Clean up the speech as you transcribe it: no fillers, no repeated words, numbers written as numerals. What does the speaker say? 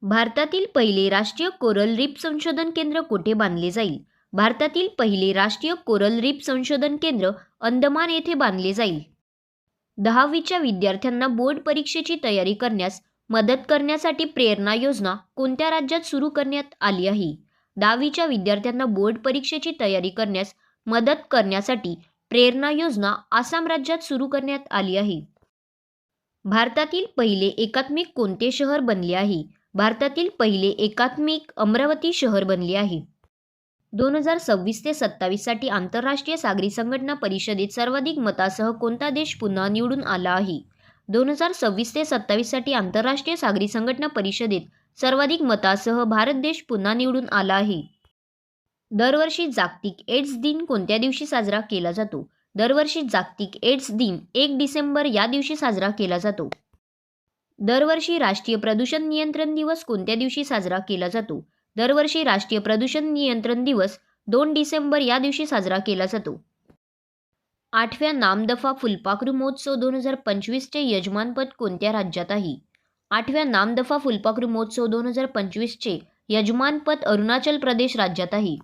भारतातील पहिले राष्ट्रीय कोरल रीफ संशोधन केंद्र कुठे बांधले जाईल? भारतातील पहिले राष्ट्रीय कोरल रीफ संशोधन केंद्र अंदमान येथे बांधले जाईल. 10वीच्या विद्यार्थ्यांना बोर्ड परीक्षेची तयारी करण्यास मदत करण्यासाठी प्रेरणा योजना कोणत्या राज्यात सुरू करण्यात आली आहे? 10वीच्या विद्यार्थ्यांना बोर्ड परीक्षेची तयारी करण्यास मदत करण्यासाठी प्रेरणा योजना आसाम राज्यात सुरू करण्यात आली आहे. भारतातील पहिले एकात्मिक कोणते शहर बनले आहे? भारतातील पहिले एकात्मिक अमरावती शहर बनले आहे. 2026 ते 27 साठी आंतरराष्ट्रीय सागरी संघटना परिषदेत सर्वाधिक मतासह कोणता देश पुन्हा निवडून आला आहे? 2026 ते 27 साठी आंतरराष्ट्रीय सागरी संघटना परिषदेत सर्वाधिक मतासह भारत देश पुन्हा निवडून आला आहे. दरवर्षी जागतिक एड्स दिन कोणत्या दिवशी साजरा केला जातो? दरवर्षी जागतिक एड्स दिन 1 डिसेंबर या दिवशी साजरा केला जातो. दरवर्षी राष्ट्रीय प्रदूषण नियंत्रण दिवस कोणत्या दिवशी साजरा केला जातो? दरवर्षी राष्ट्रीय प्रदूषण नियंत्रण दिवस 2 डिसेंबर या दिवशी साजरा केला जातो. 8व्या नामदफा फुलपाखरू महोत्सव 2025 चे यजमानपद कोणत्या राज्यात आहे? 8व्या नामदफा फुलपाखरू महोत्सव 2025 चे यजमानपद अरुणाचल प्रदेश राज्यात आहे.